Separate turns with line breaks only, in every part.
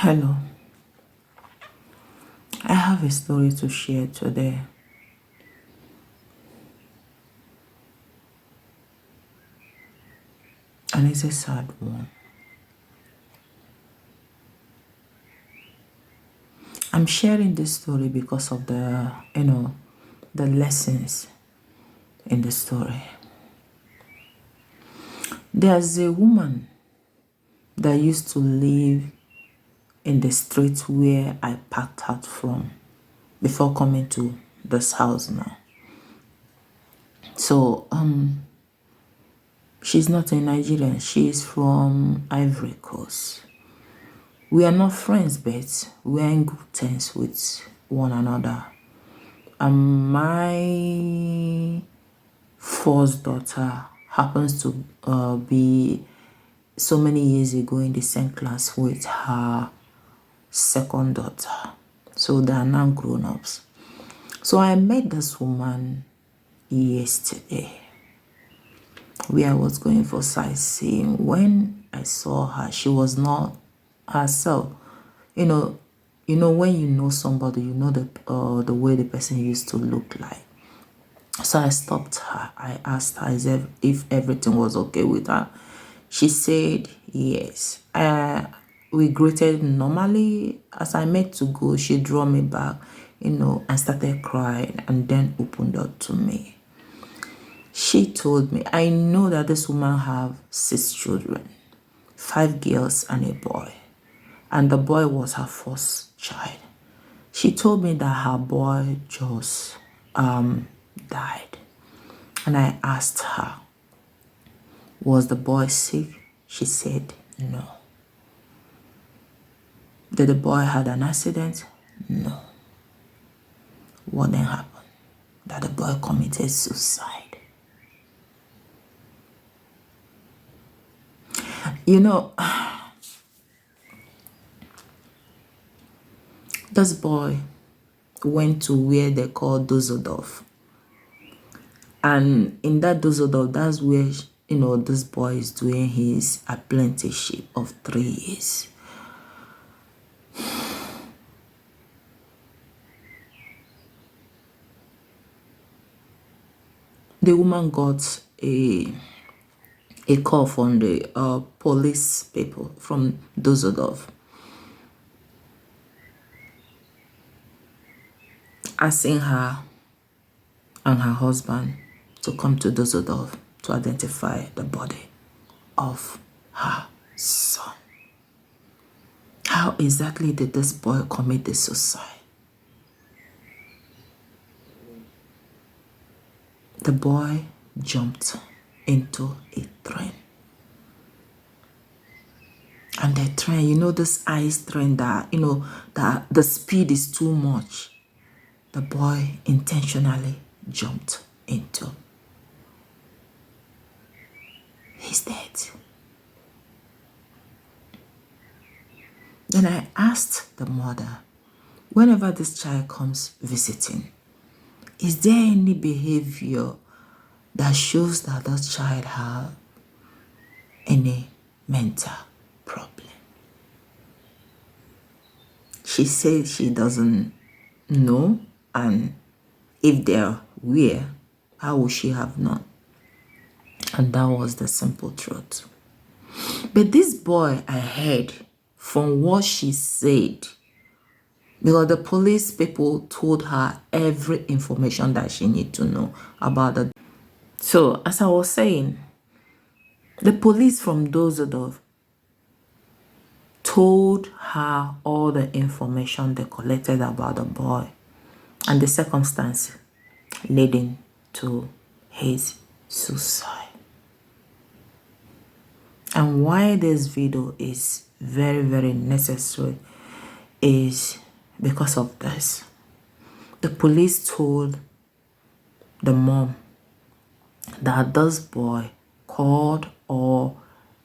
Hello, I have a story to share today. And it's a sad one. I'm sharing this story because of the lessons in the story. There's a woman that used to live in the street where I packed out from before coming to this house now. So, she's not a Nigerian. She's from Ivory Coast. We are not friends, but we are in good terms with one another. My first daughter happens to be so many years ago in the same class with her second daughter. So they are now grown-ups. So I met this woman yesterday where I was going for sightseeing. When I saw her, she was not herself. You know when you know somebody, you know the way the person used to look like. So I stopped her. I asked her if everything was okay with her. She said yes. We greeted normally. As I met to go, she drew me back, and started crying and then opened up to me. She told me, I know that this woman have 6 children, 5 girls and a boy. And the boy was her first child. She told me that her boy just died. And I asked her, was the boy sick? She said no. Did the boy had an accident? No. What then happened? That the boy committed suicide. This boy went to where they call Dusseldorf. And in that Dusseldorf, that's where, this boy is doing his apprenticeship of 3 years. The woman got a call from the police people from Dusseldorf asking her and her husband to come to Dusseldorf to identify the body of her son. How exactly did this boy commit the suicide? The boy jumped into a train. And the train, this ice train that, that the speed is too much. The boy intentionally jumped into. He's dead. Then I asked the mother, whenever this child comes visiting, is there any behavior that shows that that child has any mental problem? She said she doesn't know, and if there were, how would she have known? And that was the simple truth. But this boy, I heard from what she said, because the police people told her every information that she need to know about the. So, as I was saying, the police from Dusseldorf told her all the information they collected about the boy and the circumstance leading to his suicide. And why this video is very, very necessary is because of this. The police told the mom that this boy called all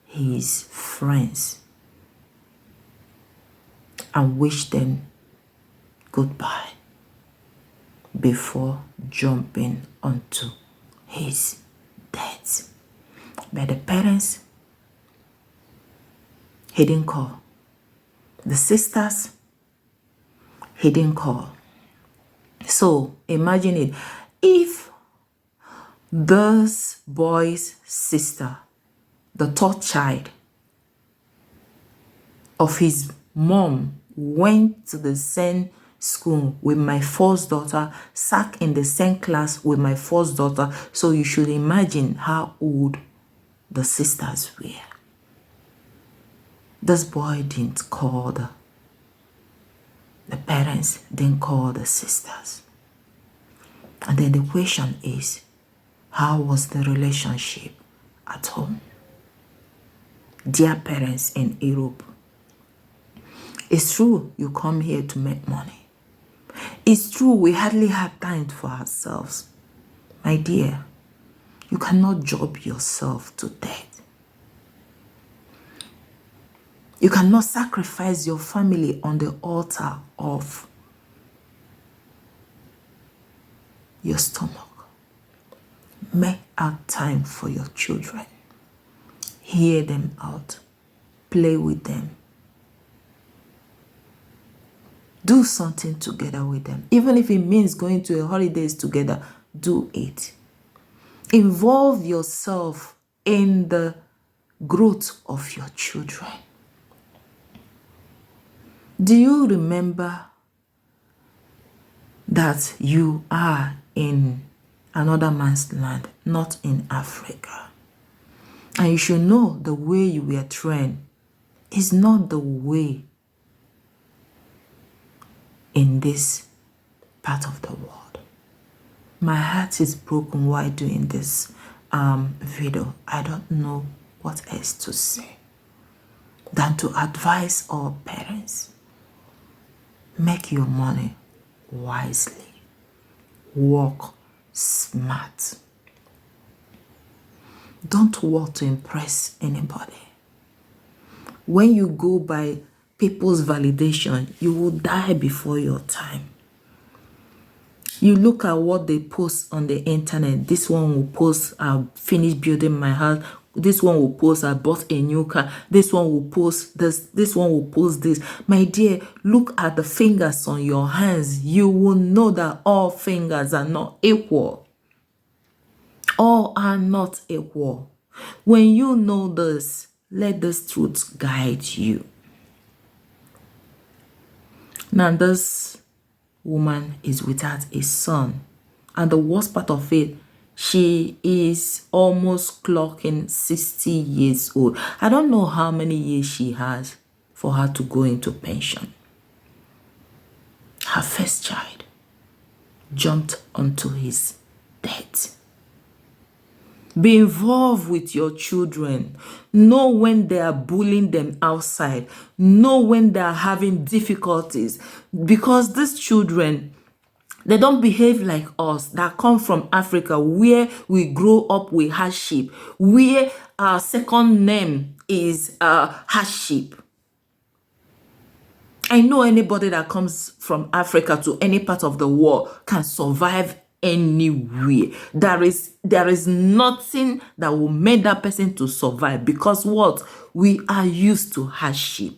his friends and wished them goodbye before jumping onto his death. But the parents, he didn't call. The sisters, he didn't call. So imagine it. If this boy's sister, the third child of his mom, went to the same school with my first daughter, sat in the same class with my first daughter, so you should imagine how old the sisters were. This boy didn't call the parents didn't call the sisters. And then the question is, how was the relationship at home? Dear parents in Europe, it's true you come here to make money. It's true we hardly have time for ourselves. My dear, you cannot job yourself to death. You cannot sacrifice your family on the altar of your stomach. Make out time for your children. Hear them out. Play with them. Do something together with them. Even if it means going to a holidays together, do it. Involve yourself in the growth of your children. Do you remember that you are in another man's land, not in Africa? And you should know the way you were trained is not the way in this part of the world. My heart is broken while doing this video. I don't know what else to say than to advise our parents. Make your money wisely. Work smart. Don't work to impress anybody. When you go by people's validation, you will die before your time. You look at what they post on the internet. This one will post, I finished building my house. This one will post, I bought a new car. This one will post this. This one will post this. My dear, look at the fingers on your hands. You will know that all fingers are not equal. All are not equal. When you know this, let this truth guide you. Now, this woman is without a son. And the worst part of it, she is almost clocking 60 years old. I don't know how many years she has for her to go into pension. Her first child jumped onto his death. Be involved with your children. Know when they are bullying them outside. Know when they are having difficulties. Because these children, they don't behave like us that come from Africa, where we grow up with hardship, where our second name is hardship. I know anybody that comes from Africa to any part of the world can survive anywhere. There is nothing that will make that person to survive, because what? We are used to hardship.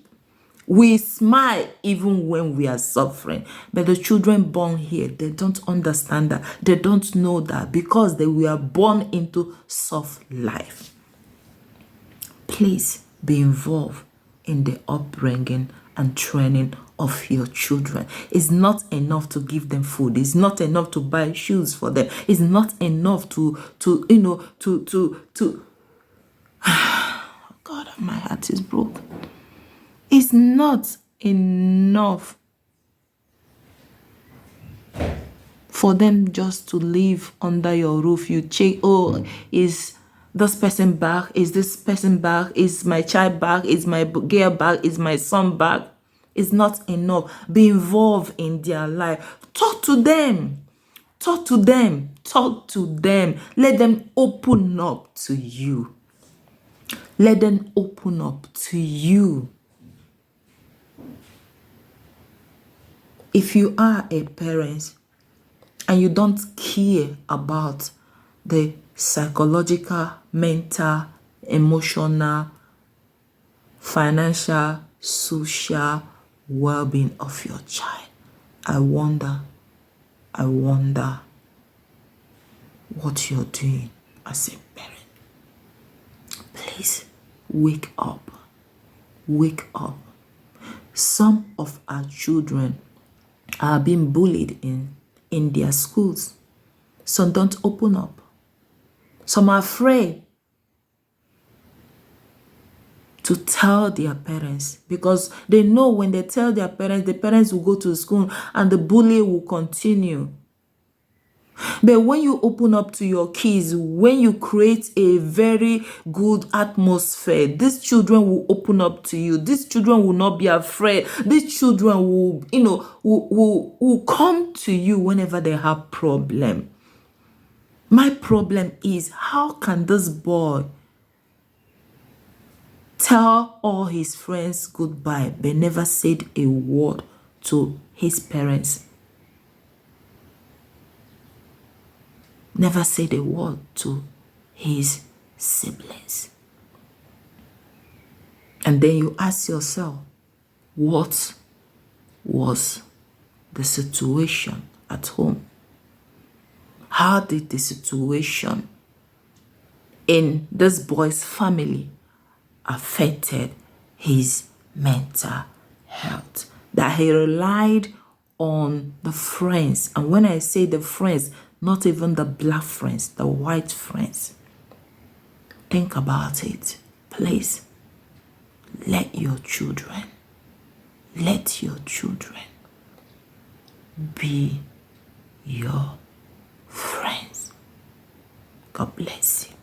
We smile even when we are suffering. But the children born here, they don't understand that. They don't know that, because they were born into soft life. Please be involved in the upbringing and training of your children. It's not enough to give them food. It's not enough to buy shoes for them. It's not enough to God, my heart is broken. It's not enough for them just to live under your roof. You check, oh, is this person back? Is this person back? Is my child back? Is my girl back? Is my son back? It's not enough. Be involved in their life. Talk to them. Talk to them. Talk to them. Let them open up to you. Let them open up to you. If you are a parent and you don't care about the psychological, mental, emotional, financial, social well-being of your child. I wonder what you're doing as a parent. Please wake up. Wake up. Some of our children are being bullied in their schools. Some don't open up. Some are afraid to tell their parents because they know when they tell their parents, the parents will go to school and the bullying will continue. But when you open up to your kids, when you create a very good atmosphere, these children will open up to you. These children will not be afraid. These children will, will come to you whenever they have problem. My problem is, how can this boy tell all his friends goodbye but never said a word to his parents? Never said a word to his siblings. And then you ask yourself, what was the situation at home? How did the situation in this boy's family affected his mental health? That he relied on the friends. And when I say the friends, not even the black friends, the white friends. Think about it, please. Let your children be your friends. God bless you.